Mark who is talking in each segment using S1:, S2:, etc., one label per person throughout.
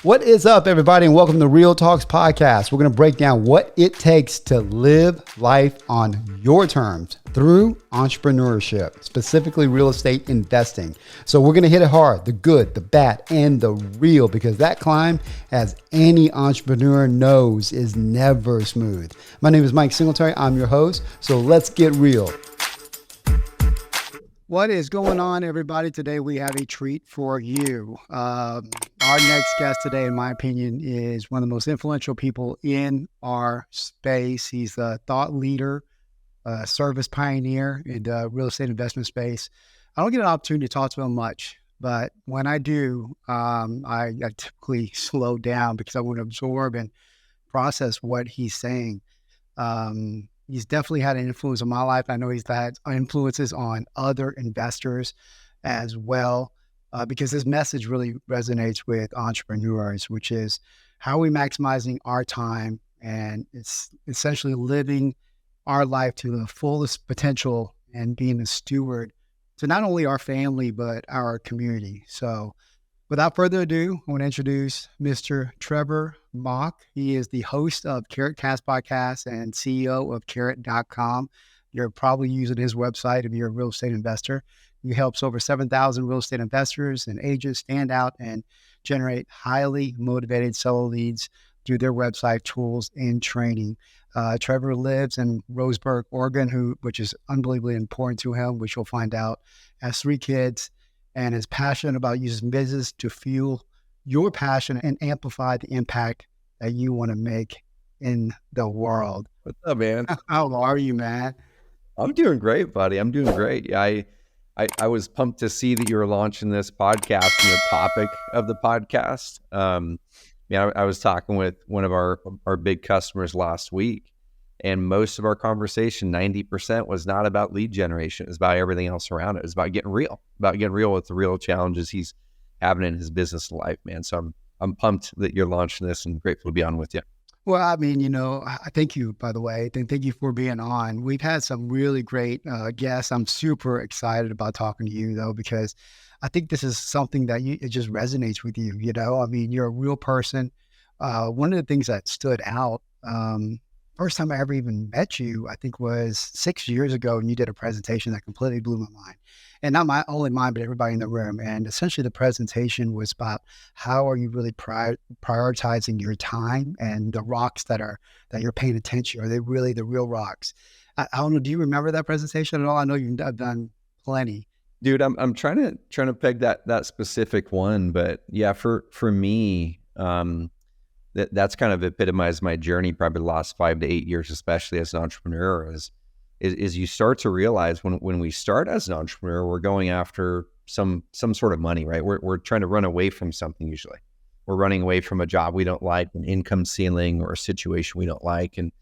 S1: What is up, everybody, and welcome to Real Talks Podcast. We're going to break down what it takes to live life on your terms through entrepreneurship, specifically real estate investing. So we're going to hit it hard, the good, the bad, and the real, because that climb, as any entrepreneur knows, is never smooth. My name is Mike Singletary. I'm your host. So let's get real. What is going on, everybody? Today we have a treat for you. Our next guest today, in my opinion, is one of the most influential people in our space. He's a thought leader, a service pioneer in the real estate investment space. I don't get an opportunity to talk to him much, but when I do, I typically slow down because I want to absorb and process what he's saying. He's definitely had an influence on my life. I know he's had influences on other investors as well, because this message really resonates with entrepreneurs, which is how are we maximizing our time, and it's essentially living our life to the fullest potential and being a steward to not only our family, but our community. So without further ado, I want to introduce Mr. Trevor Mauch. He is the host of CarrotCast podcast and CEO of Carrot.com. You're probably using his website if you're a real estate investor. He helps over 7,000 real estate investors and agents stand out and generate highly motivated seller leads through their website tools and training. Trevor lives in Roseburg, Oregon, which is unbelievably important to him, which you'll find out, has 3 kids, and is passionate about using business to fuel your passion and amplify the impact that you want to make in the world.
S2: What's up, man?
S1: How are you, man?
S2: I'm doing great, buddy. I'm doing great. Yeah, I was pumped to see that you were launching this podcast and the topic of the podcast. I was talking with one of our big customers last week, and most of our conversation, 90%, was not about lead generation. It was about everything else around it. It was about getting real with the real challenges he's having in his business life, man. So I'm pumped that you're launching this and grateful to be on with you.
S1: Well, I mean, I thank you, by the way. Thank you for being on. We've had some really great guests. I'm super excited about talking to you, though, because I think this is something that it just resonates with you. I mean, you're a real person. One of the things that stood out, first time I ever even met you, I think was 6 years ago, and you did a presentation that completely blew my mind. And not only mine, but everybody in the room. And essentially the presentation was about how are you really prioritizing your time and the rocks that you're paying attention. Are they really the real rocks? I don't know. Do you remember that presentation at all? I know you've done plenty.
S2: Dude, I'm trying to peg that specific one, but yeah, for me, that's kind of epitomized my journey probably the last 5 to 8 years, especially as an entrepreneur, is you start to realize when we start as an entrepreneur, we're going after some sort of money, right? We're trying to run away from something usually. We're running away from a job we don't like, an income ceiling, or a situation we don't like. And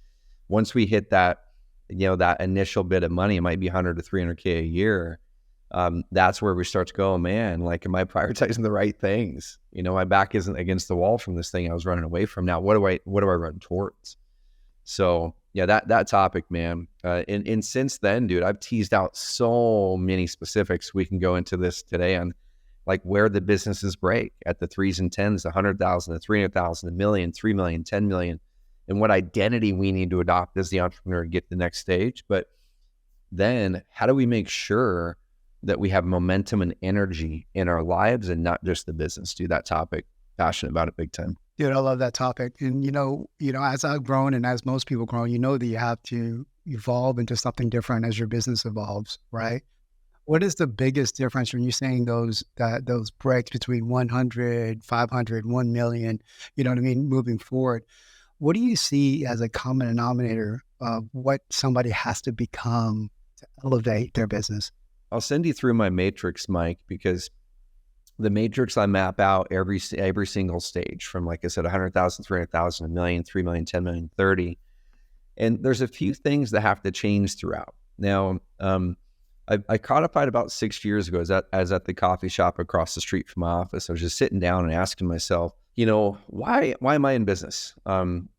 S2: once we hit that initial bit of money, it might be 100 to 300K a year. That's where we start to go, man, like, am I prioritizing the right things? My back isn't against the wall from this thing I was running away from. Now, what do I run towards? So yeah, that topic, man. And since then, dude, I've teased out so many specifics. We can go into this today on like where the businesses break at the 3s and 10s, 100,000, the 300,000, a million, 3 million, 10 million, and what identity we need to adopt as the entrepreneur to get to the next stage. But then how do we make sure that we have momentum and energy in our lives and not just the business? Dude, that topic, passionate about it big time.
S1: Dude, I love that topic. And, as I've grown and as most people grow, that you have to evolve into something different as your business evolves, right? What is the biggest difference when you're saying those breaks between 100, 500, 1 million, moving forward? What do you see as a common denominator of what somebody has to become to elevate their business?
S2: I'll send you through my matrix, Mike, because the matrix I map out every single stage from, like I said, 100,000, 300,000, a million, 3 million, 10 million, 30. And there's a few things that have to change throughout. Now, I codified about 6 years ago. I was at the coffee shop across the street from my office. I was just sitting down and asking myself, why am I in business?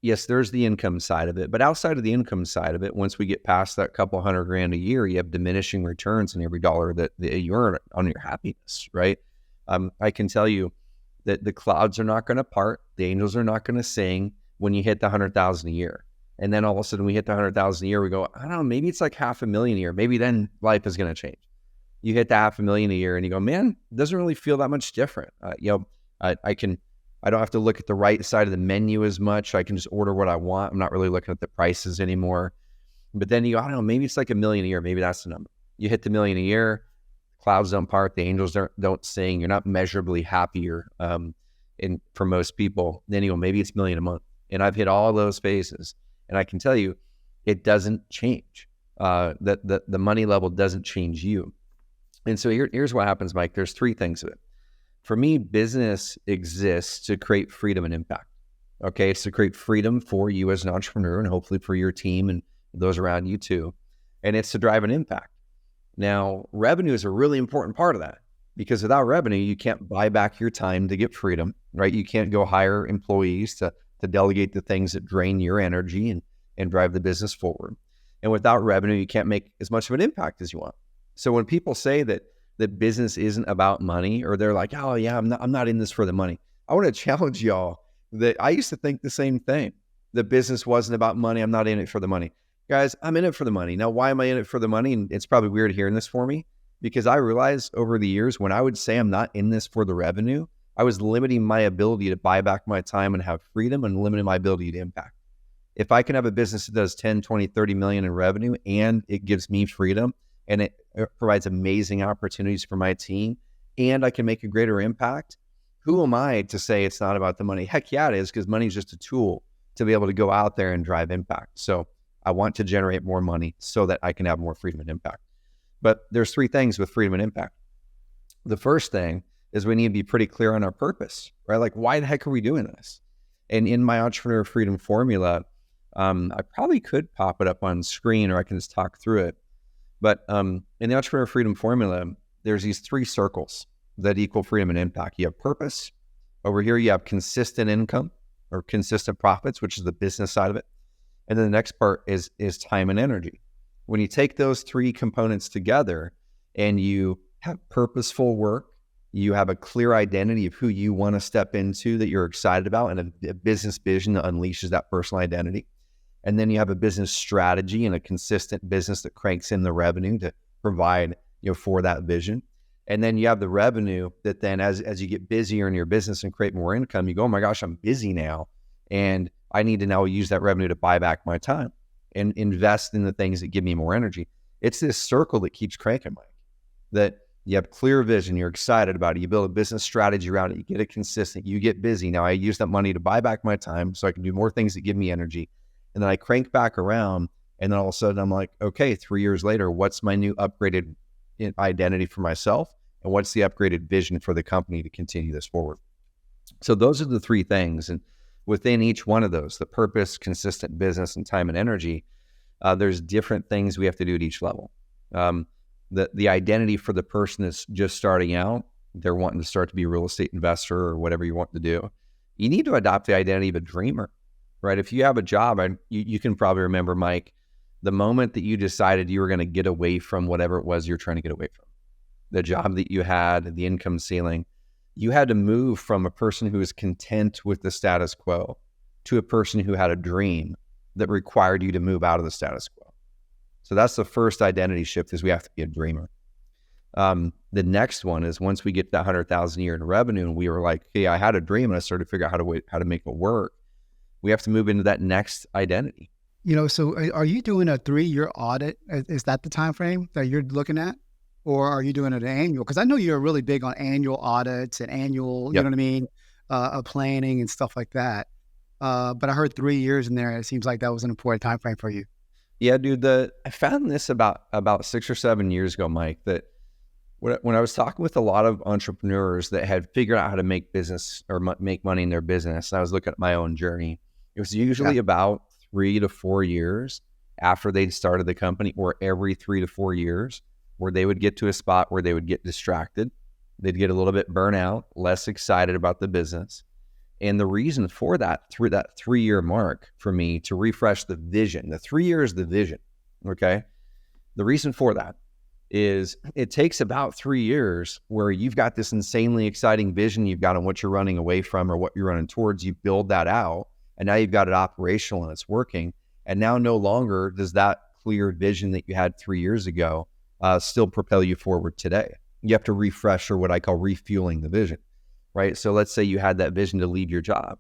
S2: Yes, there's the income side of it, but outside of the income side of it, once we get past that couple $100,000 a year, you have diminishing returns in every dollar that you earn on your happiness, right? I can tell you, that the clouds are not going to part, the angels are not going to sing when you hit the 100,000 a year. And then all of a sudden we hit the 100,000 a year, we go, I don't know, maybe it's like 500,000 a year. Maybe then life is going to change. You hit the 500,000 a year and you go, man, it doesn't really feel that much different. I don't have to look at the right side of the menu as much. I can just order what I want. I'm not really looking at the prices anymore. But then you go, I don't know, maybe it's like 1,000,000 a year. Maybe that's the number. You hit the 1,000,000 a year, clouds don't part, the angels don't sing. You're not measurably happier for most people. Then you go, maybe it's 1,000,000 a month. And I've hit all those phases. And I can tell you, it doesn't change. The money level doesn't change you. And so here's what happens, Mike. There's three things of it. For me, business exists to create freedom and impact. Okay, it's to create freedom for you as an entrepreneur and hopefully for your team and those around you too. And it's to drive an impact. Now, revenue is a really important part of that because without revenue, you can't buy back your time to get freedom, right? You can't go hire employees to delegate the things that drain your energy and drive the business forward. And without revenue, you can't make as much of an impact as you want. So when people say that business isn't about money, or they're like, oh yeah, I'm not in this for the money. I want to challenge y'all that I used to think the same thing. The business wasn't about money. I'm not in it for the money. Guys, I'm in it for the money. Now, why am I in it for the money? And it's probably weird hearing this for me because I realized over the years when I would say I'm not in this for the revenue, I was limiting my ability to buy back my time and have freedom and limiting my ability to impact. If I can have a business that does 10, 20, 30 million in revenue and it gives me freedom and it provides amazing opportunities for my team and I can make a greater impact, who am I to say it's not about the money? Heck yeah, it is, because money is just a tool to be able to go out there and drive impact. So I want to generate more money so that I can have more freedom and impact. But there's three things with freedom and impact. The first thing is we need to be pretty clear on our purpose, right? Like, why the heck are we doing this? And in my entrepreneur freedom formula, I probably could pop it up on screen or I can just talk through it. But in the entrepreneur freedom formula, there's these three circles that equal freedom and impact. You have purpose. Over here, you have consistent income or consistent profits, which is the business side of it. And then the next part is time and energy. When you take those three components together and you have purposeful work, you have a clear identity of who you want to step into that you're excited about and a business vision that unleashes that personal identity. And then you have a business strategy and a consistent business that cranks in the revenue to provide, for that vision. And then you have the revenue that then as you get busier in your business and create more income, you go, oh my gosh, I'm busy now. And I need to now use that revenue to buy back my time and invest in the things that give me more energy. It's this circle that keeps cranking, Mike, that you have clear vision, you're excited about it, you build a business strategy around it, you get it consistent, you get busy. Now I use that money to buy back my time so I can do more things that give me energy. And then I crank back around and then all of a sudden I'm like, okay, 3 years later, what's my new upgraded identity for myself? And what's the upgraded vision for the company to continue this forward? So those are the three things. And within each one of those, the purpose, consistent business, and time and energy, there's different things we have to do at each level. The identity for the person that's just starting out, they're wanting to start to be a real estate investor or whatever you want to do. You need to adopt the identity of a dreamer, right? If you have a job, you can probably remember, Mike, the moment that you decided you were going to get away from whatever it was you're trying to get away from, the job that you had, the income ceiling, you had to move from a person who was content with the status quo to a person who had a dream that required you to move out of the status quo. So that's the first identity shift, is we have to be a dreamer. The next one is once we get that 100,000 a year in revenue and we were like, hey, I had a dream and I started to figure out how to make it work. We have to move into that next identity.
S1: So are you doing a 3-year audit? Is that the time frame that you're looking at? Or are you doing it annual? Because I know you're really big on annual audits and annual,
S2: Yep.
S1: you know what I mean, planning and stuff like that. But I heard 3 years in there. It seems like that was an important time frame for you.
S2: Yeah, dude. I found this about 6 or 7 years ago, Mike, that when I was talking with a lot of entrepreneurs that had figured out how to make business or make money in their business, and I was looking at my own journey, it was usually about 3 to 4 years after they'd started the company, or every 3 to 4 years, where they would get to a spot where they would get distracted. They'd get a little bit burnt out, less excited about the business. And the reason for that, through that 3-year mark for me to refresh the vision, the 3 years, the vision, okay? The reason for that is it takes about 3 years where you've got this insanely exciting vision you've got on what you're running away from or what you're running towards. You build that out, and now you've got it operational and it's working. And now no longer does that clear vision that you had 3 years ago still propel you forward today. You have to refresh, or what I call refueling the vision, right? So let's say you had that vision to leave your job,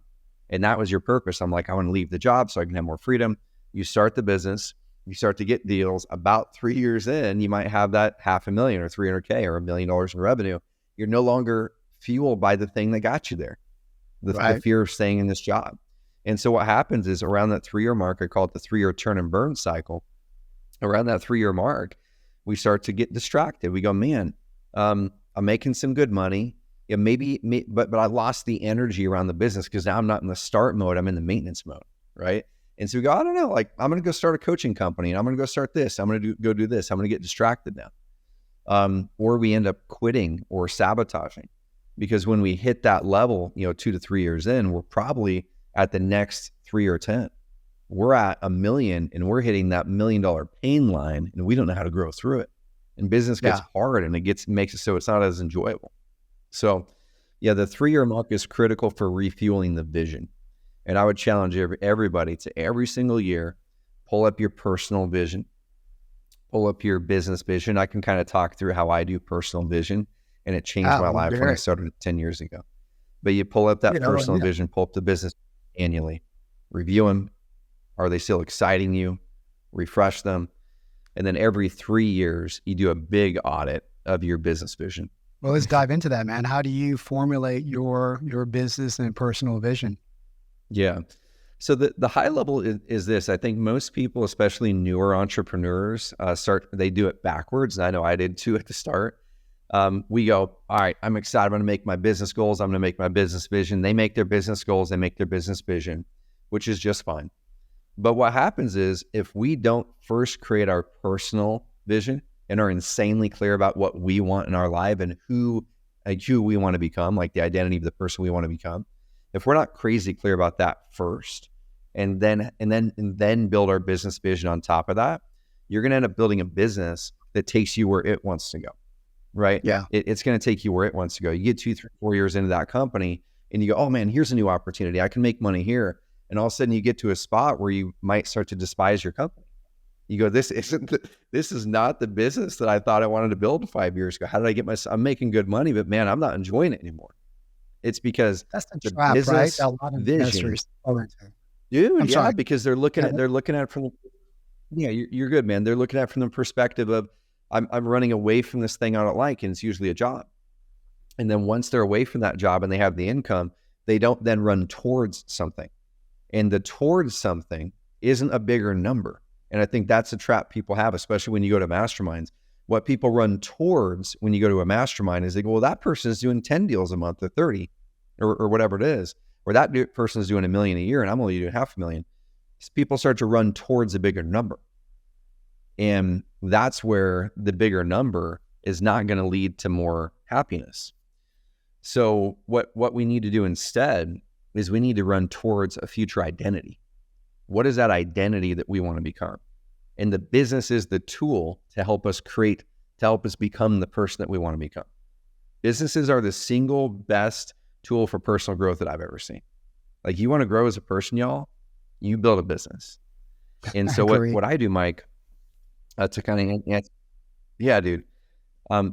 S2: and that was your purpose. I'm like, I want to leave the job so I can have more freedom. You start the business, you start to get deals. About 3 years in, you might have that $500,000 or $300K or $1 million in revenue. You're no longer fueled by the thing that got you there, the fear of staying in this job. And so what happens is around that 3-year mark, I call it the 3-year turn and burn cycle. Around that 3-year mark, we start to get distracted. We go, man, I'm making some good money. Yeah, but I lost the energy around the business because now I'm not in the start mode. I'm in the maintenance mode, right? And so we go, I don't know, like I'm going to go start a coaching company, and I'm going to go start this. I'm going to go do this. I'm going to get distracted now. Or we end up quitting or sabotaging, because when we hit that level, 2 to 3 years in, we're probably at the next 3 or 10. We're at $1 million, and we're hitting that $1 million pain line, and we don't know how to grow through it. And business gets hard, and makes it so it's not as enjoyable. So yeah, the 3-year mark is critical for refueling the vision. And I would challenge everybody to every single year, pull up your personal vision, pull up your business vision. I can kind of talk through how I do personal vision, and it changed my life when I started 10 years ago. But you pull up that personal vision, pull up the business annually, review them. Are they still exciting you? Refresh them. And then every 3 years, you do a big audit of your business vision.
S1: Well, let's dive into that, man. How do you formulate your business and personal vision?
S2: Yeah. So the high level is this. I think most people, especially newer entrepreneurs, they do it backwards. And I know I did too at the start. We go, all right, I'm excited. I'm going to make my business goals. I'm going to make my business vision. They make their business goals. They make their business vision, which is just fine. But what happens is if we don't first create our personal vision and are insanely clear about what we want in our life and who we want to become, like the identity of the person we want to become, if we're not crazy clear about that first, and then build our business vision on top of that, you're going to end up building a business that takes you where it wants to go, right?
S1: Yeah.
S2: It's going to take you where it wants to go. You get 2, 3, 4 years into that company and you go, oh man, here's a new opportunity. I can make money here. And all of a sudden you get to a spot where you might start to despise your company. You go, this is not the business that I thought I wanted to build 5 years ago. How did I get I'm making good money, but man, I'm not enjoying it anymore. It's because
S1: that's the trap, right? A lot of investors fall into.
S2: Dude, because they're looking at it from, you're good, man. They're looking at it from the perspective of, I'm running away from this thing I don't like, and it's usually a job. And then once they're away from that job and they have the income, they don't then run towards something. And the towards something isn't a bigger number. And I think that's a trap people have, especially when you go to masterminds. What people run towards when you go to a mastermind is they go, well, that person is doing 10 deals a month or 30 or whatever it is, or that person is doing $1 million a year and I'm only doing $500,000. So people start to run towards a bigger number. And that's where the bigger number is not going to lead to more happiness. So what we need to do instead is we need to run towards a future identity. What is that identity that we want to become? And the business is the tool to help us become the person that we want to become. Businesses are the single best tool for personal growth that I've ever seen. Like, you want to grow as a person, y'all, you build a business. And so what I do, Mike, to kind of answer, dude.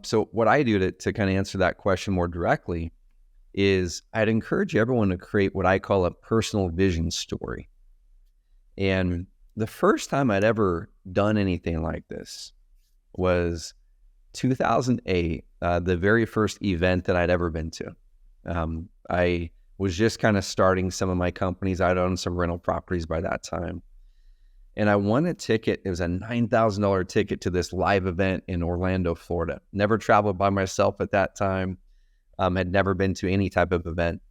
S2: So what I do to kind of answer that question more directly is I'd encourage everyone to create what I call a personal vision story. And the first time I'd ever done anything like this was 2008, the very first event that I'd ever been to. I was just kind of starting some of my companies. I'd owned some rental properties by that time. And I won a ticket. It was a $9,000 ticket to this live event in Orlando, Florida. Never traveled by myself at that time. Had never been to any type of event.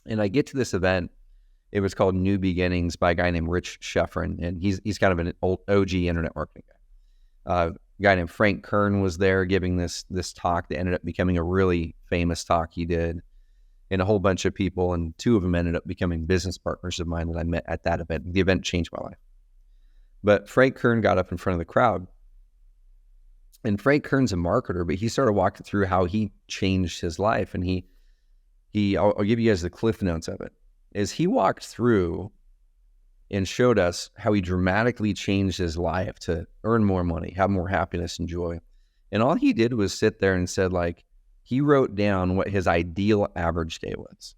S2: And I get to this event. It was called New Beginnings by a guy named Rich Schefrin. And he's kind of an old OG internet marketing guy. A guy named Frank Kern was there giving this talk that ended up becoming a really famous talk he did. And a whole bunch of people, and 2 of them ended up becoming business partners of mine that I met at that event. The event changed my life. But Frank Kern got up in front of the crowd And Frank Kern's a marketer, but he started walking through how he changed his life. And I'll give you guys the cliff notes of it, is he walked through and showed us how he dramatically changed his life to earn more money, have more happiness and joy. And all he did was sit there and said, like, he wrote down what his ideal average day was.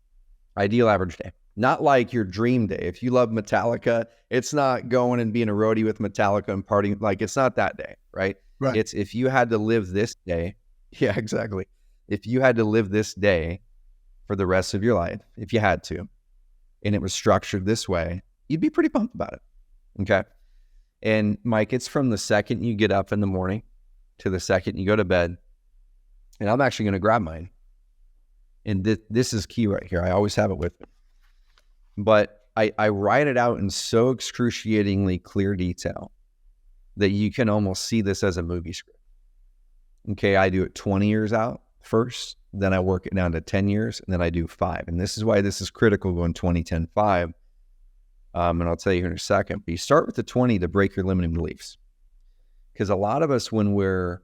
S2: Ideal average day. Not like your dream day. If you love Metallica, it's not going and being a roadie with Metallica and partying. Like, it's not that day, right?
S1: Right.
S2: It's if you had to live this day. Yeah, exactly. If you had to live this day for the rest of your life, if you had to, and it was structured this way, you'd be pretty pumped about it. Okay. And Mike, it's from the second you get up in the morning to the second you go to bed. And I'm actually going to grab mine. And this is key right here. I always have it with me. But I write it out in so excruciatingly clear detail that you can almost see this as a movie script. Okay, I do it 20 years out first, then I work it down to 10 years, and then I do 5. And this is why this is critical going 20, 10, 5. And I'll tell you here in a second. But you start with the 20 to break your limiting beliefs. Because a lot of us, when we're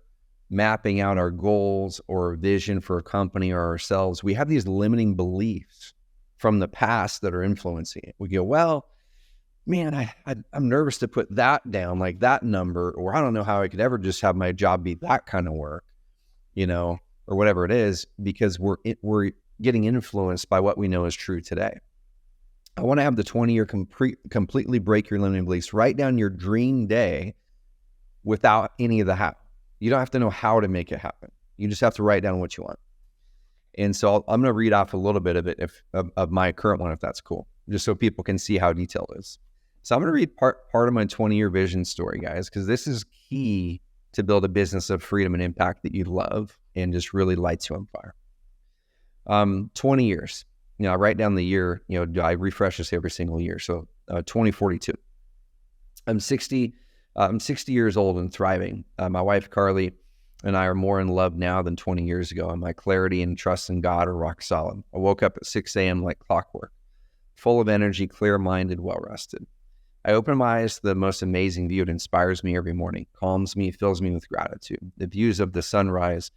S2: mapping out our goals or vision for a company or ourselves, we have these limiting beliefs from the past that are influencing it. We go, well, man, I'm nervous to put that down, like that number, or I don't know how I could ever just have my job be that kind of work, or whatever it is, because we're getting influenced by what we know is true today. I want to have the 20-year completely break your limiting beliefs. Write down your dream day without any of the how. You don't have to know how to make it happen. You just have to write down what you want. And so I'm going to read off a little bit of it of my current one, if that's cool, just so people can see how detailed it is. So I'm going to read part of my 20-year vision story, guys, because this is key to build a business of freedom and impact that you love and just really lights you on fire. 20 years. I write down the year, I refresh this every single year. So 2042. I'm 60 years old and thriving. My wife, Carly, and I are more in love now than 20 years ago, and my clarity and trust in God are rock solid. I woke up at 6 a.m. like clockwork, full of energy, clear-minded, well-rested. I open my eyes to the most amazing view. It inspires me every morning, calms me, fills me with gratitude. The views of the sunrise,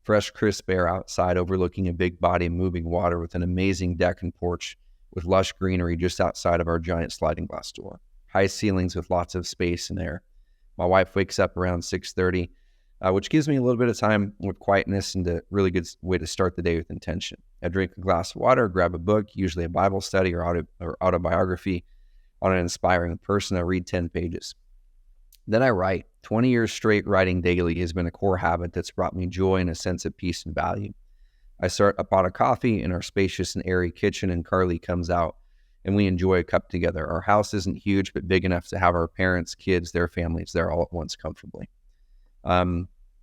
S2: fresh, crisp air outside overlooking a big body of moving water with an amazing deck and porch with lush greenery just outside of our giant sliding glass door. High ceilings with lots of space and air. My wife wakes up around 6:30, which gives me a little bit of time with quietness and a really good way to start the day with intention. I drink a glass of water, grab a book, usually a Bible study or autobiography on an inspiring person. I read 10 pages. Then I write. 20 years straight writing daily has been a core habit that's brought me joy and a sense of peace and value. I start a pot of coffee in our spacious and airy kitchen, and Carly comes out, and we enjoy a cup together. Our house isn't huge, but big enough to have our parents, kids, their families there all at once comfortably.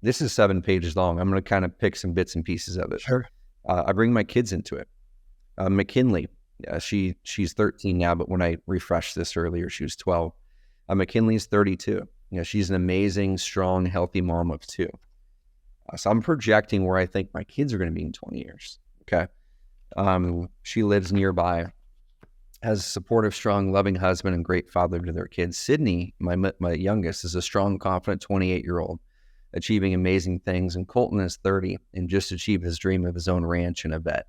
S2: This is 7 pages long. I'm going to kind of pick some bits and pieces of it.
S1: Sure.
S2: I bring my kids into it. McKinley, she's 13 now, but when I refreshed this earlier, she was 12. McKinley's 32. She's an amazing, strong, healthy mom of 2. So I'm projecting where I think my kids are going to be in 20 years. Okay. She lives nearby, has a supportive, strong, loving husband and great father to their kids. Sydney, my youngest, is a strong, confident 28-year-old, achieving amazing things. And Colton is 30 and just achieved his dream of his own ranch and a vet.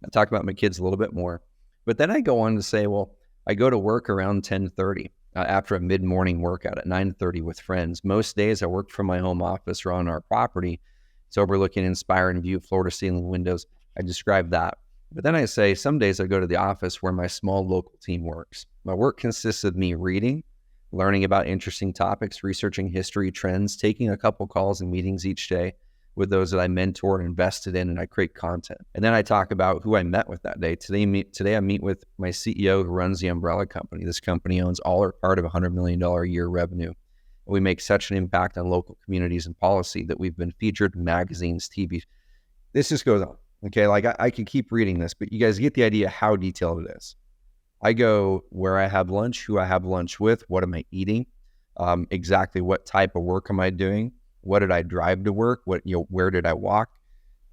S2: I'll talk about my kids a little bit more. But then I go on to say, well, I go to work around 10:30 after a mid-morning workout at 9:30 with friends. Most days I work from my home office or on our property. It's overlooking an inspiring view, floor-to-ceiling windows. I describe that. But then I say some days I go to the office where my small local team works. My work consists of me reading, learning about interesting topics, researching history, trends, taking a couple calls and meetings each day with those that I mentor and invested in, and I create content. And then I talk about who I met with that day. Today I meet with my CEO who runs the umbrella company. This company owns all or part of $100 million a year revenue. We make such an impact on local communities and policy that we've been featured in magazines, TV. This just goes on. Okay, like I could keep reading this, but you guys get the idea how detailed it is. I go where I have lunch, who I have lunch with, what am I eating, exactly what type of work am I doing, what did I drive to work, where did I walk,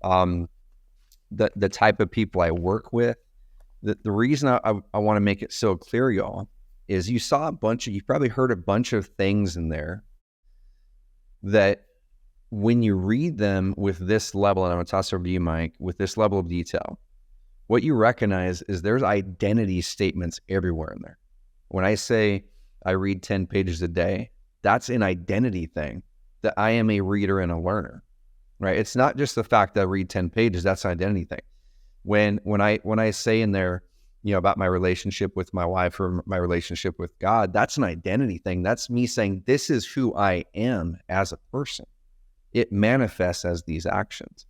S2: the type of people I work with. The reason I want to make it so clear, y'all, is you've probably heard a bunch of things in there that when you read them with this level, and I'm going to toss over to you, Mike, with this level of detail, what you recognize is there's identity statements everywhere in there. When I say I read 10 pages a day, that's an identity thing, that I am a reader and a learner, right? It's not just the fact that I read 10 pages, that's an identity thing. When I say in there, about my relationship with my wife or my relationship with God, that's an identity thing. That's me saying, this is who I am as a person. It manifests as these actions.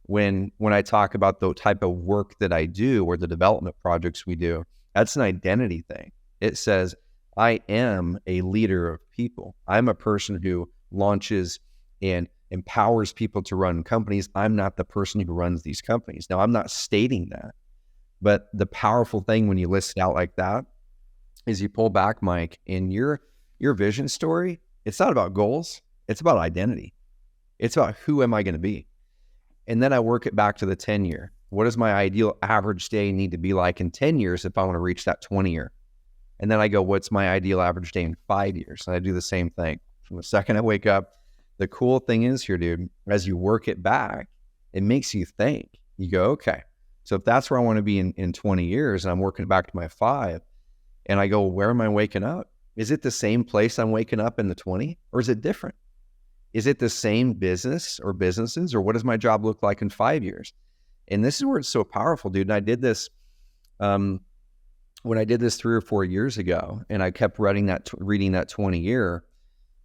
S2: When I talk about the type of work that I do or the development projects we do, that's an identity thing. It says, I am a leader of people. I'm a person who launches and empowers people to run companies. I'm not the person who runs these companies. Now, I'm not stating that, but the powerful thing when you list it out like that is you pull back, Mike, in your vision story. It's not about goals. It's about identity. It's about who am I going to be? And then I work it back to the 10-year. What does my ideal average day need to be like in 10 years if I want to reach that 20-year? And then I go, what's my ideal average day in 5 years? And I do the same thing. From the second I wake up, the cool thing is here, dude, as you work it back, it makes you think. You go, okay, so if that's where I want to be in 20 years and I'm working back to my 5, and I go, where am I waking up? Is it the same place I'm waking up in the 20, or is it different? Is it the same business or businesses, or what does my job look like in 5 years? And this is where it's so powerful, dude. And I did this when I did this 3 or 4 years ago, and I kept reading that 20-year.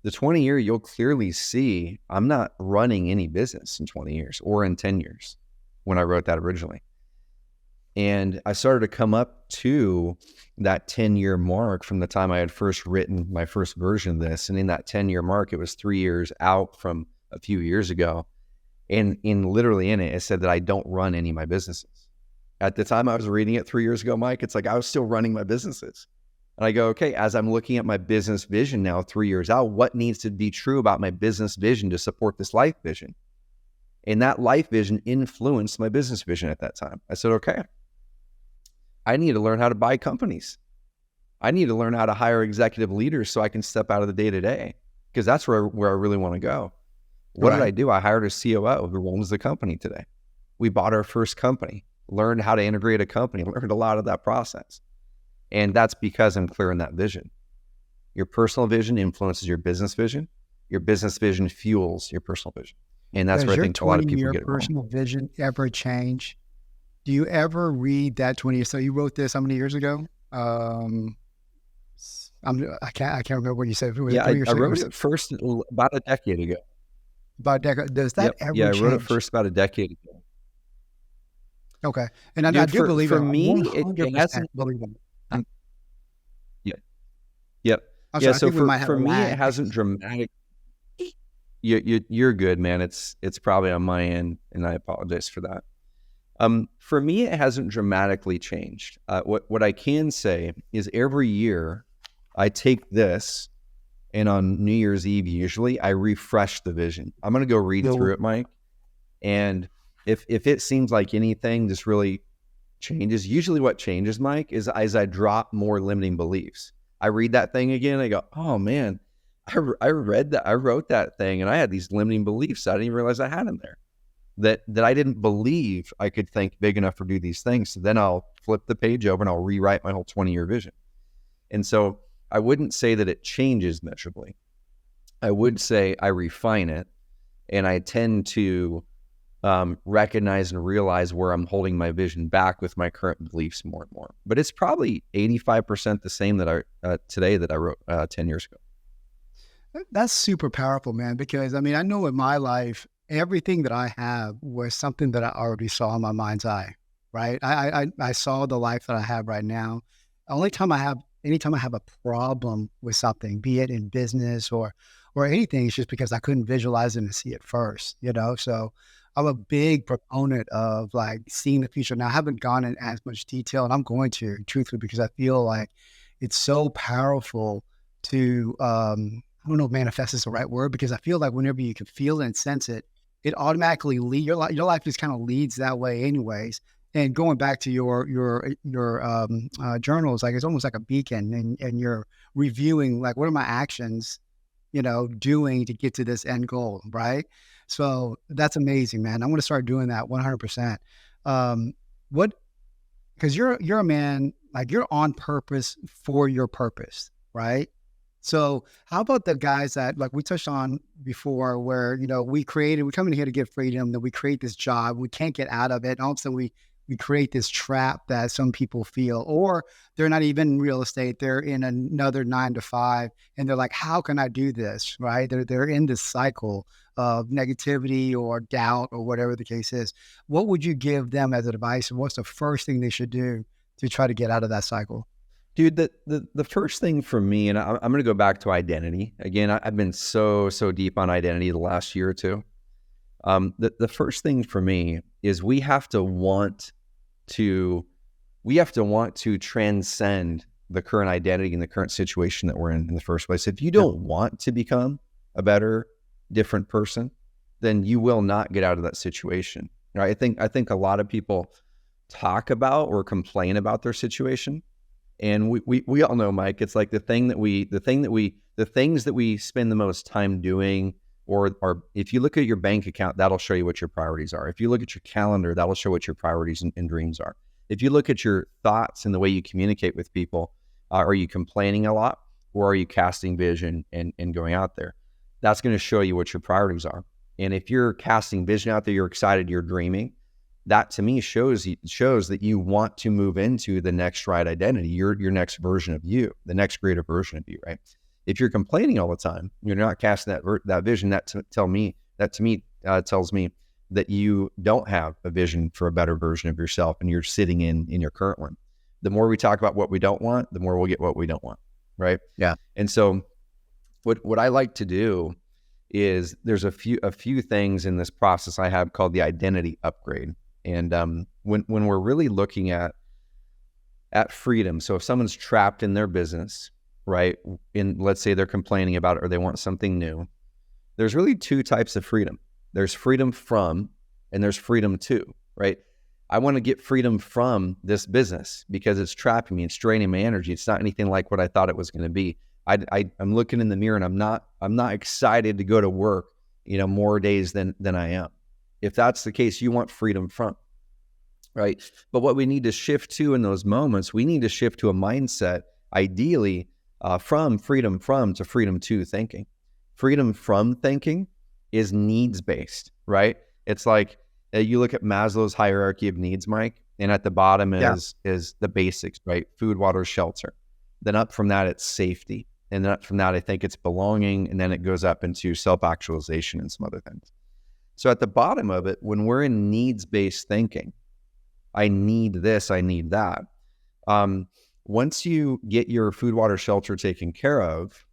S2: The 20-year, you'll clearly see I'm not running any business in 20 years or in 10 years when I wrote that originally. And I started to come up to that 10-year mark from the time I had first written my first version of this. And in that 10-year mark, it was 3 years out from a few years ago. And literally in it, it said that I don't run any of my businesses. At the time I was reading it 3 years ago, Mike, it's like I was still running my businesses. And I go, okay, as I'm looking at my business vision now 3 years out, what needs to be true about my business vision to support this life vision? And that life vision influenced my business vision at that time. I said, okay, I need to learn how to buy companies. I need to learn how to hire executive leaders so I can step out of the day-to-day, because that's where I really want to go. What did I do? I hired a COO who owns the company today. We bought our first company, learned how to integrate a company, learned a lot of that process. And that's because I'm clear on that vision. Your personal vision influences your business vision. Your business vision fuels your personal vision. And that's where I think a lot of people get it wrong.
S1: Does your 20-year personal vision ever change? Do you ever read that 20 years? So you wrote this how many years ago? I can't remember what you said.
S2: Yeah, I wrote it first about a decade ago.
S1: About a decade. Does that ever change?
S2: Yeah, I wrote it first about a decade ago.
S1: Okay. And I do believe
S2: for
S1: it.
S2: me, it hasn't.
S1: Believe it.
S2: Yep.
S1: I'm
S2: Yeah.
S1: sorry,
S2: So for me, it hasn't dramatic. You're good, man. It's probably on my end, and I apologize for that. For me, it hasn't dramatically changed. What I can say is every year I take this, and on New Year's Eve, usually I refresh the vision. I'm going to go read through it, Mike. And if it seems like anything just really changes, usually what changes, Mike, is as I drop more limiting beliefs. I read that thing again. I go, oh man, I read that. I wrote that thing, and I had these limiting beliefs. I didn't even realize I had them there. That I didn't believe I could think big enough to do these things. So then I'll flip the page over and I'll rewrite my whole 20-year vision. And so I wouldn't say that it changes measurably. I would say I refine it, and I tend to recognize and realize where I'm holding my vision back with my current beliefs more and more. But it's probably 85% the same that I today that I wrote 10 years ago.
S1: That's super powerful, man, because I mean, I know in my life, everything that I have was something that I already saw in my mind's eye, right? I saw the life that I have right now. Anytime I have a problem with something, be it in business or anything, it's just because I couldn't visualize it and see it first, So I'm a big proponent of like seeing the future. Now I haven't gone in as much detail, and I'm going to, truthfully, because I feel like it's so powerful to, I don't know if manifest is the right word, because I feel like whenever you can feel it and sense it, it automatically your life just kind of leads that way anyways. And going back to your journals, like it's almost like a beacon, and you're reviewing like, what are my actions, doing to get to this end goal, right? So that's amazing, man. I'm going to start doing that 100%. What, because you're a man, like you're on purpose for your purpose, right? So how about the guys that, like we touched on before, where, we come in here to get freedom, then we create this job, we can't get out of it. And all of a sudden we create this trap that some people feel, or they're not even in real estate. They're in another 9 to 5 and they're like, how can I do this? Right. They're in this cycle of negativity or doubt or whatever the case is. What would you give them as advice? And what's the first thing they should do to try to get out of that cycle?
S2: Dude, the first thing for me, and I'm going to go back to identity again. I've been so deep on identity the last year or two. The first thing for me is we have to want to transcend the current identity and the current situation that we're in the first place. If you don't want to become a better, different person, then you will not get out of that situation. Right? I think a lot of people talk about or complain about their situation. And we all know, Mike, it's like the things that we spend the most time doing, or if you look at your bank account, that'll show you what your priorities are. If you look at your calendar, that'll show what your priorities and dreams are. If you look at your thoughts and the way you communicate with people, are you complaining a lot, or are you casting vision and going out there? That's going to show you what your priorities are. And if you're casting vision out there, you're excited, you're dreaming, that to me shows that you want to move into the next right identity, your next version of you, the next greater version of you, right? If you're complaining all the time, you're not casting that vision. That to me tells me that you don't have a vision for a better version of yourself, and you're sitting in your current one. The more we talk about what we don't want, the more we'll get what we don't want, right?
S1: Yeah.
S2: And so, what I like to do is there's a few things in this process I have called the identity upgrade. And when we're really looking at freedom, so if someone's trapped in their business, right, let's say they're complaining about it or they want something new, there's really two types of freedom. There's freedom from, and there's freedom to, right? I want to get freedom from this business because it's trapping me, it's draining my energy. It's not anything like what I thought it was going to be. I'm looking in the mirror and I'm not excited to go to work, more days than I am. If that's the case, you want freedom from, right? But what we need to shift to in those moments, we need to shift to a mindset, ideally, from freedom from to freedom to thinking. Freedom from thinking is needs-based, right? It's like you look at Maslow's hierarchy of needs, Mike, and at the bottom is the basics, right? Food, water, shelter. Then up from that, it's safety. And then up from that, I think it's belonging. And then it goes up into self-actualization and some other things. So at the bottom of it, when we're in needs-based thinking, I need this, I need that. Once you get your food, water, shelter taken care of,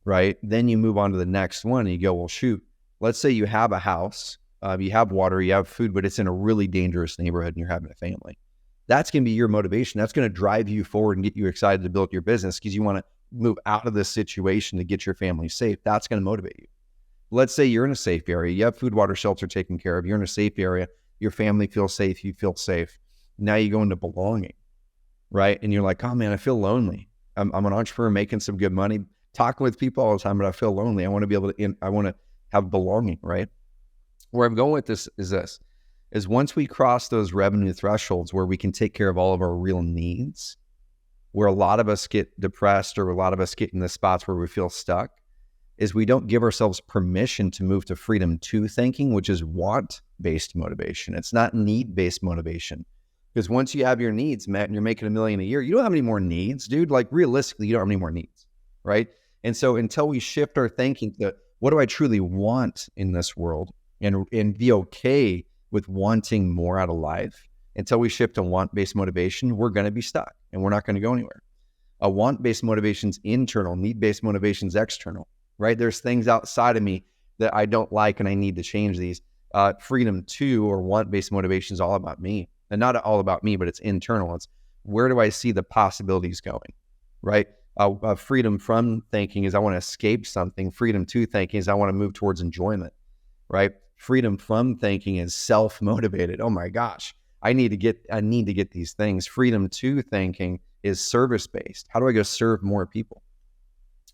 S2: right, then you move on to the next one and you go, well, shoot, let's say you have a house, you have water, you have food, but it's in a really dangerous neighborhood and you're having a family. That's going to be your motivation. That's going to drive you forward and get you excited to build your business because you want to move out of this situation to get your family safe. That's going to motivate you. Let's say you're in a safe area. You have food, water, shelter taken care of. You're in a safe area. Your family feels safe. You feel safe. Now you go into belonging, right? And you're like, oh man, I feel lonely. I'm an entrepreneur making some good money, talking with people all the time, but I feel lonely. I want to be able to, I want to have belonging, right? Where I'm going with this is once we cross those revenue thresholds where we can take care of all of our real needs, where a lot of us get depressed or a lot of us get in the spots where we feel stuck, is we don't give ourselves permission to move to freedom to thinking, which is want-based motivation. It's not need-based motivation. Because once you have your needs met and you're making $1 million a year, you don't have any more needs, dude. Like realistically, you don't have any more needs, right? And so until we shift our thinking to what do I truly want in this world and be okay with wanting more out of life, until we shift to want-based motivation, we're going to be stuck and we're not going to go anywhere. A want-based motivation is internal, need-based motivation is external, right? There's things outside of me that I don't like and I need to change these. Freedom to or want-based motivation is all about me. And not all about me, but it's internal. It's where do I see the possibilities going, right? Freedom from thinking is I want to escape something. Freedom to thinking is I want to move towards enjoyment, right? Freedom from thinking is self-motivated. Oh my gosh, I need to get these things. Freedom to thinking is service-based. How do I go serve more people,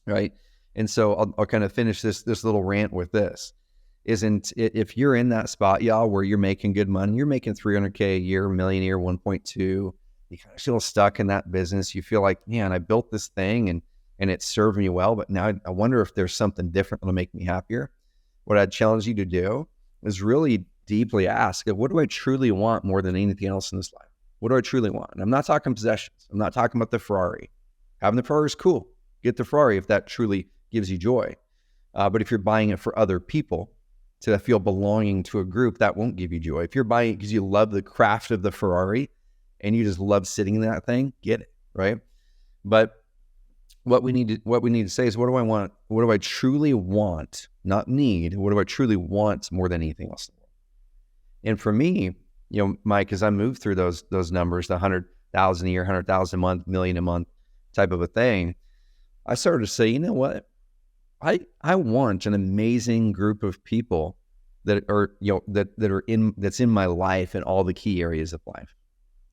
S2: right? And so I'll kind of finish this little rant with this. isn't, if you're in that spot, y'all, where you're making good money, you're making 300K a year, a million a year, 1.2, you kind of feel stuck in that business. You feel like, man, I built this thing and it served me well, but now I wonder if there's something different that'll make me happier. What I'd challenge you to do is really deeply ask, what do I truly want more than anything else in this life? What do I truly want? And I'm not talking possessions. I'm not talking about the Ferrari. Having the Ferrari is cool. Get the Ferrari if that truly gives you joy. But if you're buying it for other people to feel belonging to a group, that won't give you joy. If you're buying it because you love the craft of the Ferrari and you just love sitting in that thing, get it, right? But what we need to say is, what do I want? What do I truly want? Not need. What do I truly want more than anything else in the world? And for me, Mike, as I moved through those numbers, the 100,000 a year, 100,000 a month, million a month type of a thing, I started to say, you know what? I want an amazing group of people that are, that's in my life in all the key areas of life.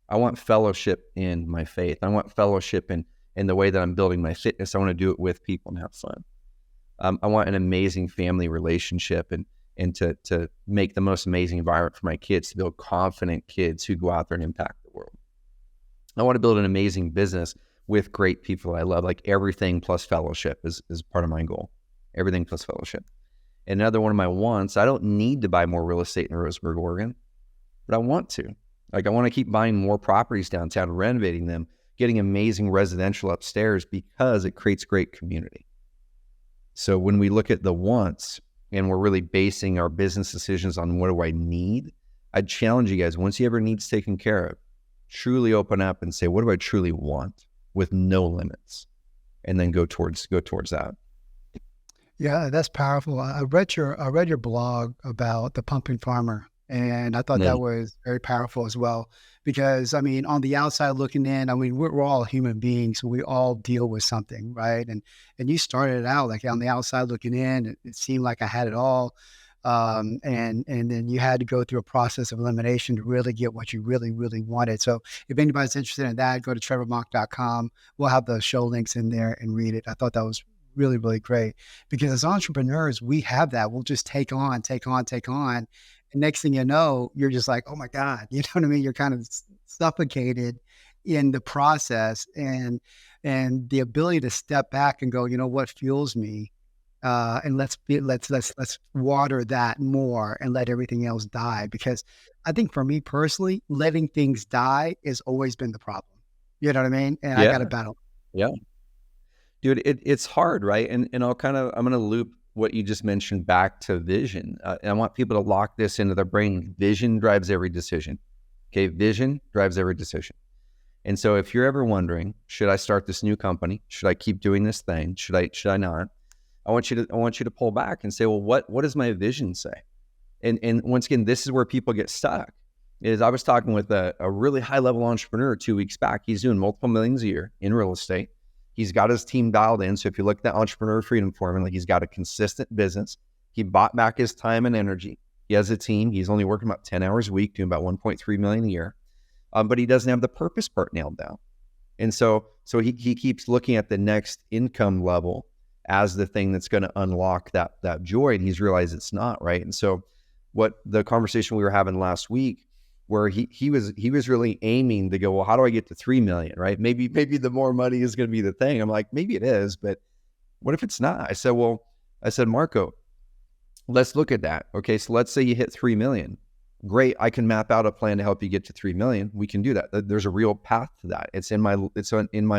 S2: I want fellowship in my faith. I want fellowship in the way that I'm building my fitness. I want to do it with people and have fun. I want an amazing family relationship and to make the most amazing environment for my kids, to build confident kids who go out there and impact the world. I want to build an amazing business with great people that I love, like everything plus fellowship is part of my goal. Everything plus fellowship. And another one of my wants, I don't need to buy more real estate in Roseburg, Oregon, but I want to. Like, I want to keep buying more properties downtown, renovating them, getting amazing residential upstairs, because it creates great community. So when we look at the wants and we're really basing our business decisions on what do I need, I'd challenge you guys, once you ever needs taken care of, truly open up and say, what do I truly want, with no limits, and then go towards that.
S1: Yeah, that's powerful. I read your blog about the pumping farmer, and I thought that was very powerful as well. Because I mean, on the outside looking in, I mean, we're all human beings, so we all deal with something, right? And you started it out like on the outside looking in, it seemed like I had it all, and then you had to go through a process of elimination to really get what you really, really wanted. So if anybody's interested in that, go to trevormauch.com. We'll have the show links in there and read it. I thought that was really, really great, because as entrepreneurs, we have that. We'll just take on. And next thing you know, you're just like, oh my God, you know what I mean? You're kind of suffocated in the process, and the ability to step back and go, you know what fuels me? And let's water that more and let everything else die. Because I think for me personally, letting things die has always been the problem. You know what I mean? And I got to battle.
S2: Yeah. Dude, it's hard, right? And I'm going to loop what you just mentioned back to vision. And I want people to lock this into their brain. Vision drives every decision. Okay, vision drives every decision. And so if you're ever wondering, should I start this new company? Should I keep doing this thing? Should I not? I want you to pull back and say, well, what does my vision say? And once again, this is where people get stuck. Is I was talking with a really high level entrepreneur 2 weeks back. He's doing multiple millions a year in real estate. He's got his team dialed in. So if you look at that entrepreneur freedom formula, he's got a consistent business. He bought back his time and energy. He has a team. He's only working about 10 hours a week, doing about 1.3 million a year. But he doesn't have the purpose part nailed down. And so he keeps looking at the next income level as the thing that's going to unlock that joy. And he's realized it's not, right? And so what the conversation we were having last week, where he was really aiming to go, well, how do I get to 3 million, right? Maybe the more money is going to be the thing. I'm like, maybe it is, but what if it's not? I said, Marco, let's look at that. Okay, so let's say you hit 3 million. Great, I can map out a plan to help you get to 3 million. We can do that. There's a real path to that. It's in my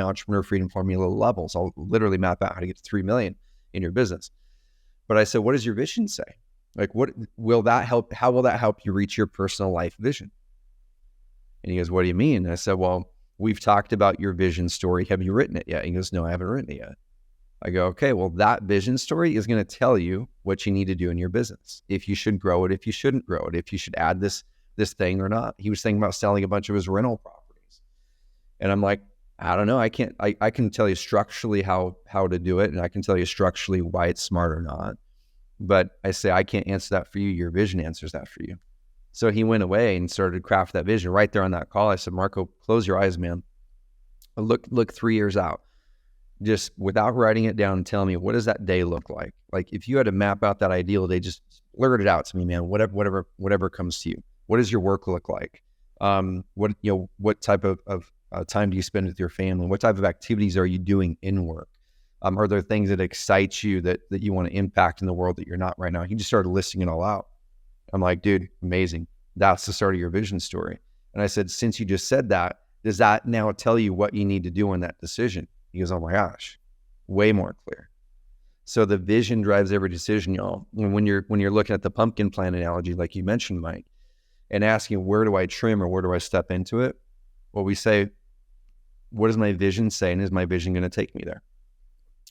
S2: entrepreneur freedom formula levels. I'll literally map out how to get to 3 million in your business. But I said, what does your vision say? Like, what will that help? How will that help you reach your personal life vision? And he goes, what do you mean? And I said, well, we've talked about your vision story. Have you written it yet? He goes, no, I haven't written it yet. I go, okay, well, that vision story is going to tell you what you need to do in your business. If you should grow it, if you shouldn't grow it, if you should add this thing or not. He was thinking about selling a bunch of his rental properties. And I'm like, I don't know. I can tell you structurally how to do it. And I can tell you structurally why it's smart or not. But I say, I can't answer that for you. Your vision answers that for you. So he went away and started to craft that vision right there on that call. I said, Marco, close your eyes, man. Look 3 years out. just without writing it down, tell me, what does that day look like? Like if you had to map out that ideal day, just blurt it out to me, man. Whatever comes to you. What does your work look like? What type of time do you spend with your family? What type of activities are you doing in work? Are there things that excite you that you want to impact in the world that you're not right now? He just started listing it all out. I'm like, dude, amazing. That's the start of your vision story. And I said, since you just said that, does that now tell you what you need to do in that decision? He goes, oh my gosh, way more clear. So the vision drives every decision, y'all. And when you're looking at the pumpkin plant analogy, like you mentioned, Mike, and asking, where do I trim or where do I step into it? Well, we say, what does my vision say? And is my vision going to take me there?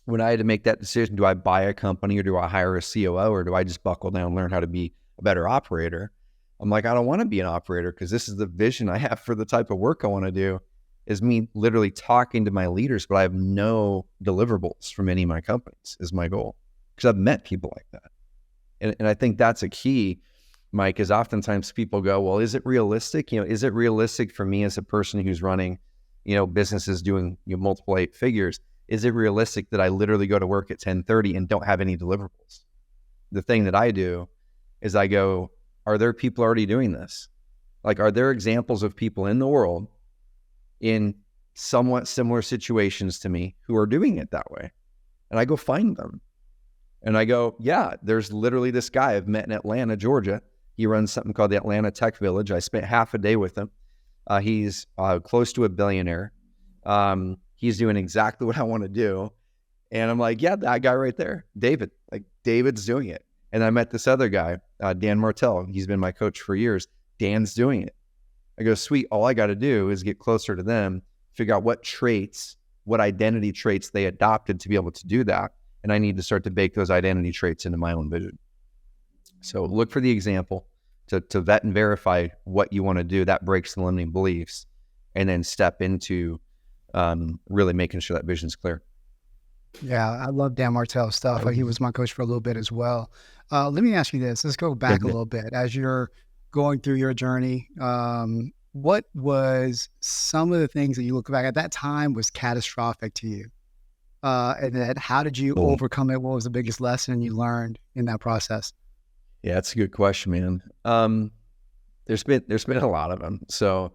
S2: When I had to make that decision, do I buy a company or do I hire a COO or do I just buckle down and learn how to be a better operator? I'm like, I don't want to be an operator because this is the vision I have for the type of work I want to do, is me literally talking to my leaders, but I have no deliverables from any of my companies is my goal, because I've met people like that. And I think that's a key, Mike, is oftentimes people go, well, is it realistic? Is it realistic for me as a person who's running, businesses doing multiple 8 figures? Is it realistic that I literally go to work at 10:30 and don't have any deliverables? The thing that I do is I go, are there people already doing this? Like, are there examples of people in the world in somewhat similar situations to me who are doing it that way? And I go find them. And I go, yeah, there's literally this guy I've met in Atlanta, Georgia. He runs something called the Atlanta Tech Village. I spent half a day with him. He's close to a billionaire. He's doing exactly what I want to do. And I'm like, yeah, that guy right there, David, like David's doing it. And I met this other guy, Dan Martell. He's been my coach for years. Dan's doing it. I go, sweet. All I got to do is get closer to them, figure out what identity traits they adopted to be able to do that. And I need to start to bake those identity traits into my own vision. So look for the example to vet and verify what you want to do. That breaks the limiting beliefs, and then step into really making sure that vision's clear.
S1: Yeah, I love Dan Martell's stuff. He was my coach for a little bit as well. Let me ask you this. Let's go back a little bit. As you're going through your journey, what was some of the things that you look back at that time was catastrophic to you? And then how did you overcome it? What was the biggest lesson you learned in that process?
S2: Yeah, that's a good question, man. There's been a lot of them. So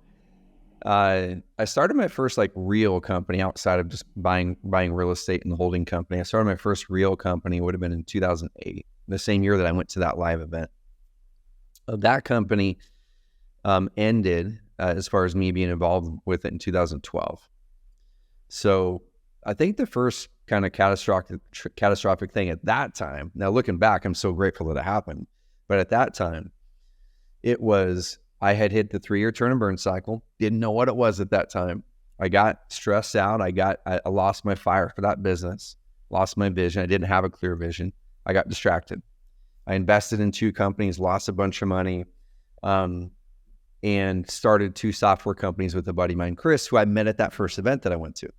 S2: I started my first real company outside of just buying real estate in the holding company. I started my first real company, would have been in 2008, the same year that I went to that live event. That company ended as far as me being involved with it in 2012. So I think the first kind of catastrophic thing at that time, now looking back, I'm so grateful that it happened. But at that time, it was, I had hit the 3-year turn and burn cycle, didn't know what it was at that time. I got stressed out. I lost my fire for that business, lost my vision. I didn't have a clear vision. I got distracted. I invested in 2 companies, lost a bunch of money, and started 2 software companies with a buddy of mine, Chris, who I met at that first event that I went to.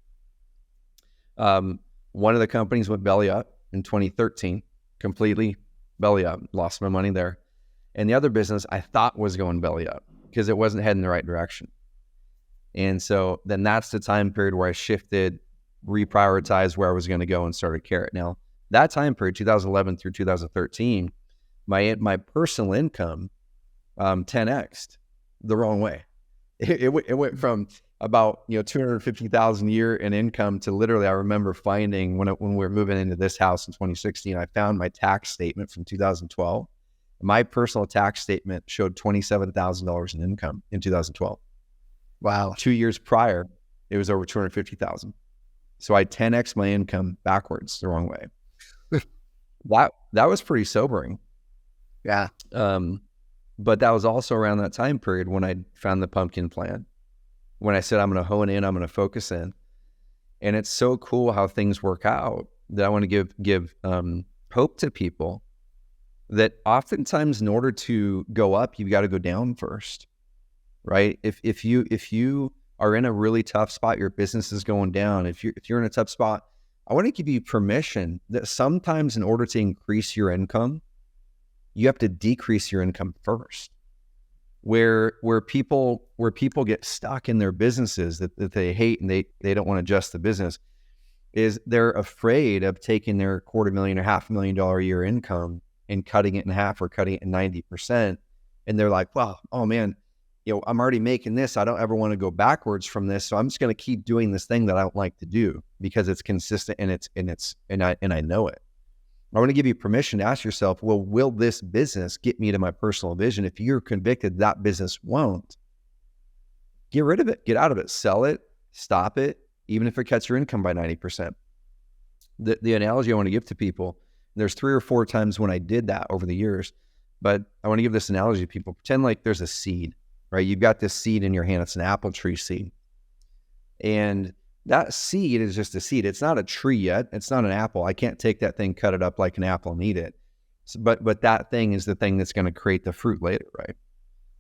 S2: One of the companies went belly up in 2013, completely belly up, lost my money there. And the other business I thought was going belly up because it wasn't heading the right direction. And so then that's the time period where I shifted, reprioritized where I was going to go, and started Carrot. Now, that time period, 2011 through 2013, my personal income 10x'd the wrong way. It went from about $250,000 a year in income to literally, I remember finding when we were moving into this house in 2016, I found my tax statement from 2012. My personal tax statement showed $27,000 in income in 2012.
S1: Wow.
S2: 2 years prior, it was over $250,000. So I 10x my income backwards the wrong way. That was pretty sobering.
S1: Yeah.
S2: But that was also around that time period when I found the pumpkin plan, when I said, I'm going to hone in, I'm going to focus in. And it's so cool how things work out that I want to give hope to people that oftentimes in order to go up, you've got to go down first, right? If you are in a really tough spot, your business is going down. If you're in a tough spot, I want to give you permission that sometimes in order to increase your income, you have to decrease your income first. Where people get stuck in their businesses that they hate and they don't want to adjust the business. is they're afraid of taking their $250,000 or $500,000 a year income and cutting it in half or cutting it in 90%. And they're like, well, oh man, I'm already making this. I don't ever want to go backwards from this. So I'm just going to keep doing this thing that I don't like to do because it's consistent and I know it. I want to give you permission to ask yourself, well, will this business get me to my personal vision? If you're convicted that business won't, get rid of it, get out of it, sell it, stop it, even if it cuts your income by 90%. The analogy I want to give to people, there's 3 or 4 times when I did that over the years, but I want to give this analogy to people. Pretend like there's a seed, right? You've got this seed in your hand. It's an apple tree seed. And that seed is just a seed. It's not a tree yet. It's not an apple. I can't take that thing, cut it up like an apple and eat it. But that thing is the thing that's going to create the fruit later, right?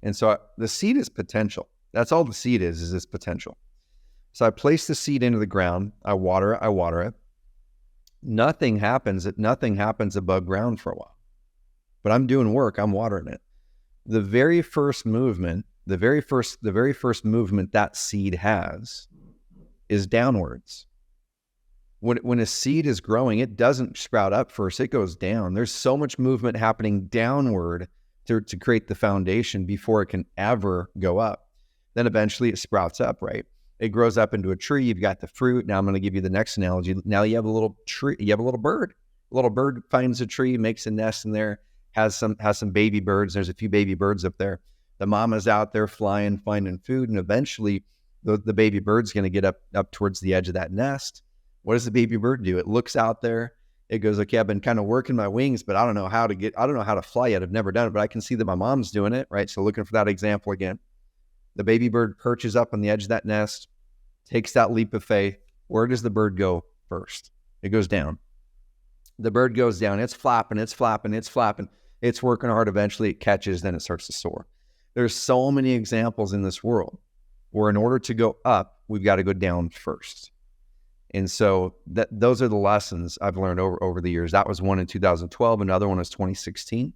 S2: And so the seed is potential. That's all the seed is this potential. So I place the seed into the ground. I water it. Nothing happens above ground for a while. But I'm doing work. I'm watering it. The very first movement that seed has is downwards. When a seed is growing, it doesn't sprout up first, it goes down. There's so much movement happening downward to create the foundation before it can ever go up. Then eventually it sprouts up, right? It grows up into a tree, you've got the fruit. Now I'm going to give you the next analogy. Now you have a little tree, you have a little bird. A little bird finds a tree, makes a nest in there, has some baby birds. There's a few baby birds up there. The mama's out there flying, finding food, and eventually the baby bird's going to get up towards the edge of that nest. What does the baby bird do? It looks out there. It goes, okay, I've been kind of working my wings, but I don't know how to fly yet. I've never done it, but I can see that my mom's doing it, right? So looking for that example again. The baby bird perches up on the edge of that nest, takes that leap of faith. Where does the bird go first? It goes down. The bird goes down. It's flapping. It's working hard. Eventually it catches, then it starts to soar. There's so many examples in this world where in order to go up, we've got to go down first. And so those are the lessons I've learned over the years. That was one in 2012. Another one was 2016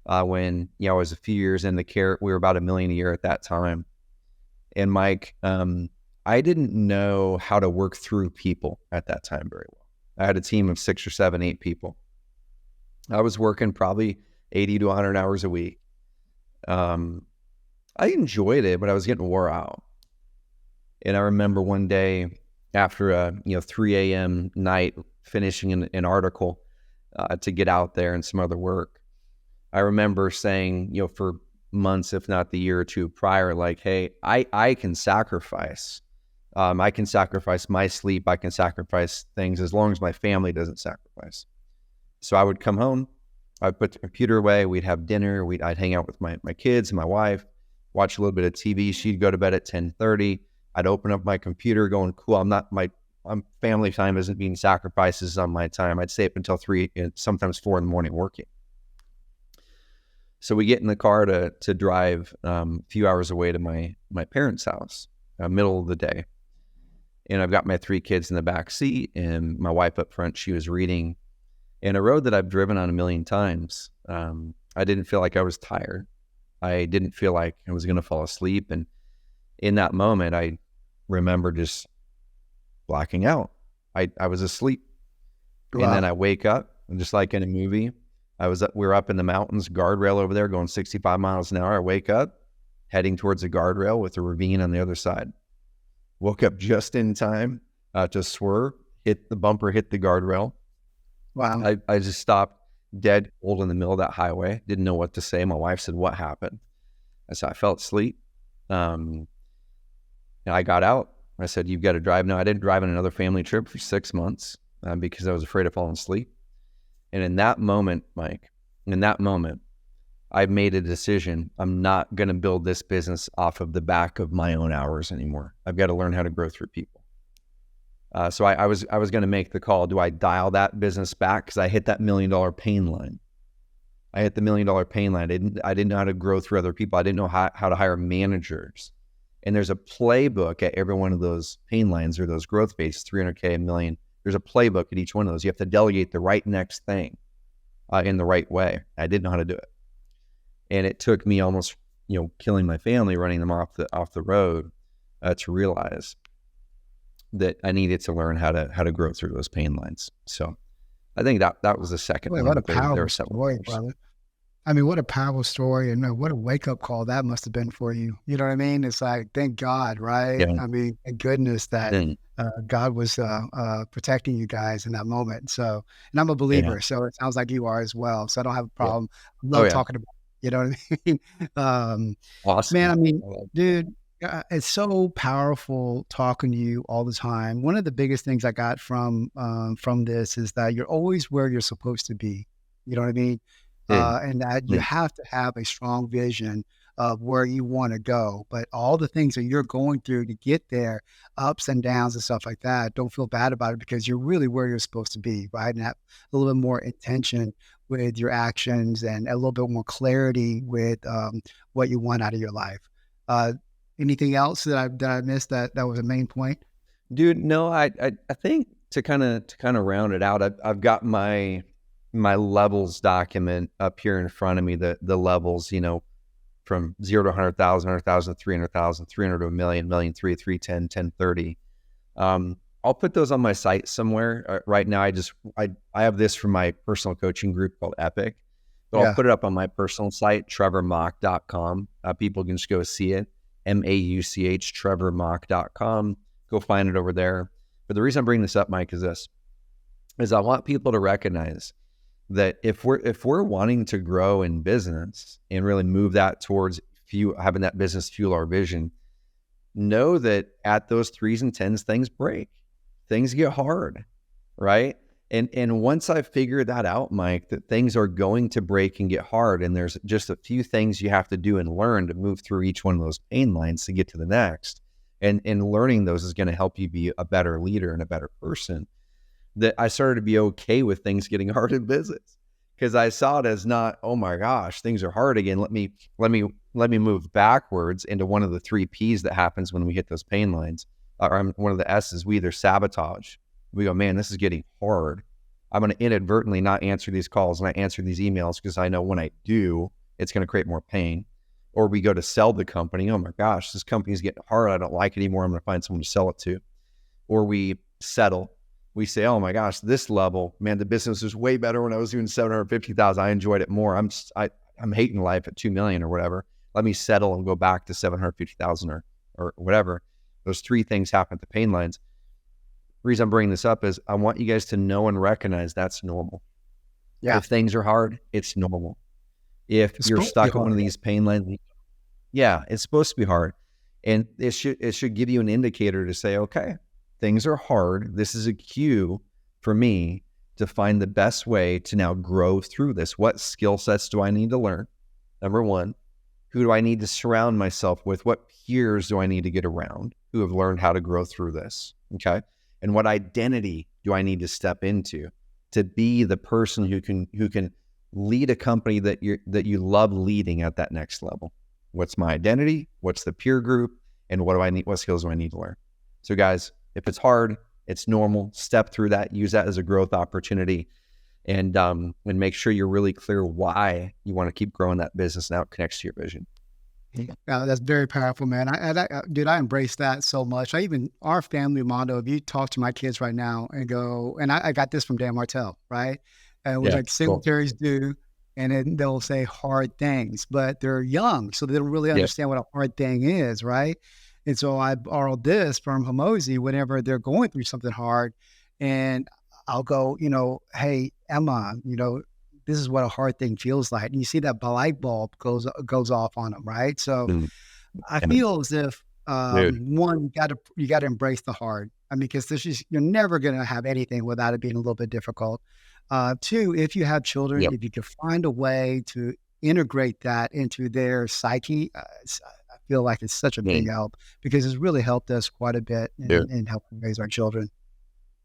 S2: when I was a few years in the care. We were about $1 million a year at that time. And Mike, I didn't know how to work through people at that time very well. I had a team of 6 or 7, 8 people. I was working probably 80 to 100 hours a week. I enjoyed it, but I was getting wore out. And I remember one day after a 3 a.m. night finishing an article to get out there and some other work, I remember saying, for months, if not the year or two prior, like, hey, I can sacrifice. I can sacrifice my sleep. I can sacrifice things as long as my family doesn't sacrifice. So I would come home. I'd put the computer away. We'd have dinner. I'd hang out with my kids and my wife, watch a little bit of TV. She'd go to bed at 10:30. I'd open up my computer going, cool, I'm family time isn't being sacrifices on my time. I'd stay up until 3, sometimes 4 in the morning working. So we get in the car to drive a few hours away to my parents' house, middle of the day. And I've got my 3 kids in the back seat and my wife up front. She was reading. And a road that I've driven on 1 million times, I didn't feel like I was tired. I didn't feel like I was going to fall asleep. And in that moment, I remember just blacking out. I was asleep. Wow. And then I wake up, and just like in a movie, we were up in the mountains, guardrail over there going 65 miles an hour. I wake up, heading towards a guardrail with a ravine on the other side. Woke up just in time to swerve, hit the guardrail. Wow. I just stopped dead cold in the middle of that highway. Didn't know what to say. My wife said, what happened? I said, I fell asleep. And I got out. I said, you've got to drive now. I didn't drive on another family trip for 6 months because I was afraid of falling asleep. And in that moment, Mike, I've made a decision. I'm not going to build this business off of the back of my own hours anymore. I've got to learn how to grow through people. So I was going to make the call. Do I dial that business back? Because I hit that $1 million pain line. I hit the $1 million pain line. I didn't know how to grow through other people. I didn't know how to hire managers. And there's a playbook at every one of those pain lines or those growth phases, 300K, $1 million. There's a playbook at each one of those. You have to delegate the right next thing in the right way. I didn't know how to do it. And it took me almost, killing my family, running them off the road to realize that I needed to learn how to grow through those pain lines. So I think that was the second
S1: Boy,
S2: one.
S1: what a
S2: But there
S1: powerful
S2: were several
S1: story,
S2: others.
S1: brother. I mean, what a powerful story, and what a wake up call that must have been for you. You know what I mean? It's like, thank God, right?
S2: Yeah.
S1: I mean, thank goodness that
S2: Mm,
S1: God was protecting you guys in that moment. So, and I'm a
S2: yeah.
S1: believer, so it sounds like you are as well. So I don't have a
S2: Yeah.
S1: problem. I
S2: Oh
S1: love
S2: yeah.
S1: talking about, you know what I mean? Man,
S2: Awesome.
S1: I mean,
S2: I love
S1: dude, it's so powerful talking to you all the time. One of the biggest things I got from this is that you're always where you're supposed to be. You know what I mean?
S2: it.
S1: And that you
S2: Mm,
S1: have to have a strong vision of where you want to go. But all the things that you're going through to get there, ups and downs and stuff like that, don't feel bad about it because you're really where you're supposed to be, right? And have a little bit more intention with your actions and a little bit more clarity with what you want out of your life. Uh, Anything else that I missed that was a main point?
S2: Dude, no, I think to kind of round it out, I've got my levels document up here in front of me, the levels, from 0 to 100,000, 100,000, 300,000, 300 to a million, million, 3, 3, 10, 10, 30. I'll put those on my site somewhere. Right now, I have this from my personal coaching group called Epic, but I'll
S1: Yeah.
S2: put it up on my personal site, trevormauch.com. People can just go see it. MAUCH, trevormauch.com. Go find it over there. But the reason I'm bringing this up, Mike, is I want people to recognize that if we're wanting to grow in business and really move that towards having that business fuel our vision, know that at those 3s and 10s, things break, things get hard, right? And once I figured that out, Mike, that things are going to break and get hard, and there's just a few things you have to do and learn to move through each one of those pain lines to get to the next. And learning those is going to help you be a better leader and a better person. That I started to be okay with things getting hard in business because I saw it as not, oh my gosh, things are hard again. Let me move backwards into one of the 3 P's that happens when we hit those pain lines. Or one of the S's, we either sabotage. We go, man, this is getting hard. I'm going to inadvertently not answer these calls and I answer these emails because I know when I do, it's going to create more pain. Or we go to sell the company. Oh my gosh, this company is getting hard. I don't like it anymore. I'm going to find someone to sell it to. Or we settle. We say, oh my gosh, this level, man, the business was way better when I was doing 750,000. I enjoyed it more. I'm hating life at 2 million or whatever. Let me settle and go back to 750,000 or whatever. Those 3 things happen at the pain lines. The reason I'm bringing this up is I want you guys to know and recognize that's normal.
S1: Yeah.
S2: If things are hard, it's normal. If
S1: It's
S2: you're
S1: supposed to be
S2: stuck at one of
S1: hard.
S2: these pain lines, yeah, it's supposed to be hard. And it should give you an indicator to say, okay, things are hard. This is a cue for me to find the best way to now grow through this. What skill sets do I need to learn? Number 1, who do I need to surround myself with? What peers do I need to get around who have learned how to grow through this? Okay. And what identity do I need to step into to be the person who can lead a company that you love leading at that next level? What's my identity? What's the peer group? And what skills do I need to learn? So guys, if it's hard, it's normal. Step through that, use that as a growth opportunity, and make sure you're really clear why you want to keep growing that business and how it connects to your vision.
S1: Yeah, that's very powerful, man. Dude, I embrace that so much. Our family motto, if you talk to my kids right now and go, and I got this from Dan Martell, right? And it was
S2: Yeah,
S1: like
S2: cool.
S1: cemeteries do, and then they'll say hard things, but they're young, so they don't really
S2: Yeah.
S1: understand what a hard thing is, right? And so I borrowed this from Hamosi whenever they're going through something hard, and I'll go, hey, Emma, this is what a hard thing feels like. And you see that light bulb goes off on them, right? So
S2: Mm,
S1: I
S2: yeah,
S1: feel as if
S2: dude.
S1: one, you gotta embrace the hard. I mean, because you're never gonna have anything without it being a little bit difficult. 2, if you have children,
S2: Yep.
S1: if you can find a way to integrate that into their psyche, I feel like it's such a big
S2: Mm,
S1: help because it's really helped us quite a bit
S2: dude.
S1: in helping raise our children.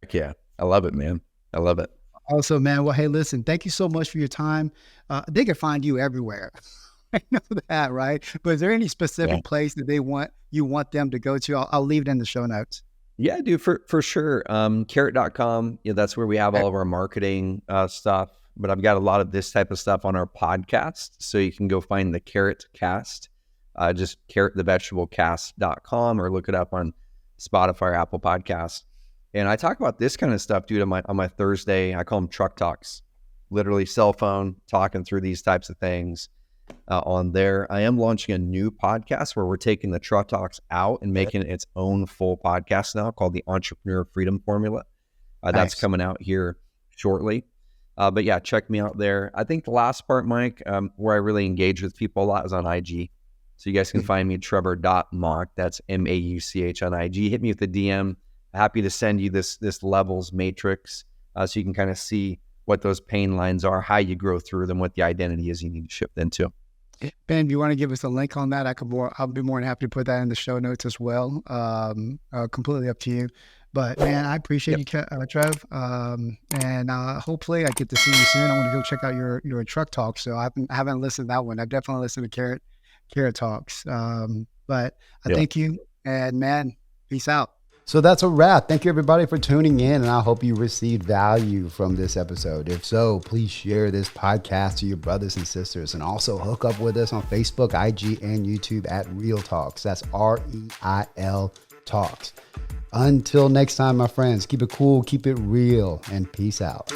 S2: Heck yeah. I love it, man. I love it.
S1: Also, man, well, hey, listen, thank you so much for your time. They can find you everywhere. I know that, right? But is there any
S2: Yeah.
S1: specific place that you want them to go to? I'll leave it in the show notes.
S2: Yeah, dude, for sure. Carrot.com. Yeah, that's where we have all of our marketing stuff. But I've got a lot of this type of stuff on our podcast. So you can go find the Carrot Cast, just carrotthevegetablecast.com or look it up on Spotify or Apple Podcasts. And I talk about this kind of stuff, dude, on my Thursday. I call them truck talks, literally cell phone, talking through these types of things on there. I am launching a new podcast where we're taking the truck talks out and making it its own full podcast now called the Entrepreneur Freedom Formula. That's coming out here shortly. But yeah, check me out there. I think the last part, Mike, where I really engage with people a lot is on IG. So you guys can find me Trevor.Mauch. That's Mauch on IG. Hit me with a DM. Happy to send you this levels matrix so you can kind of see what those pain lines are, how you grow through them, what the identity is you need to shift into.
S1: Ben, if you want to give us a link on that, I'll be more than happy to put that in the show notes as well. Completely up to you. But man, I appreciate you, Trev. And hopefully I get to see you soon. I want to go check out your truck talk. So I haven't listened to that one. I've definitely listened to Carrot Talks. But I thank you, and man, peace out.
S3: So that's a wrap. Thank you everybody for tuning in, and I hope you received value from this episode. If so, please share this podcast to your brothers and sisters, and also hook up with us on Facebook, IG, and YouTube at Real Talks. That's REIL Talks. Until next time, my friends, keep it cool, keep it real, and peace out.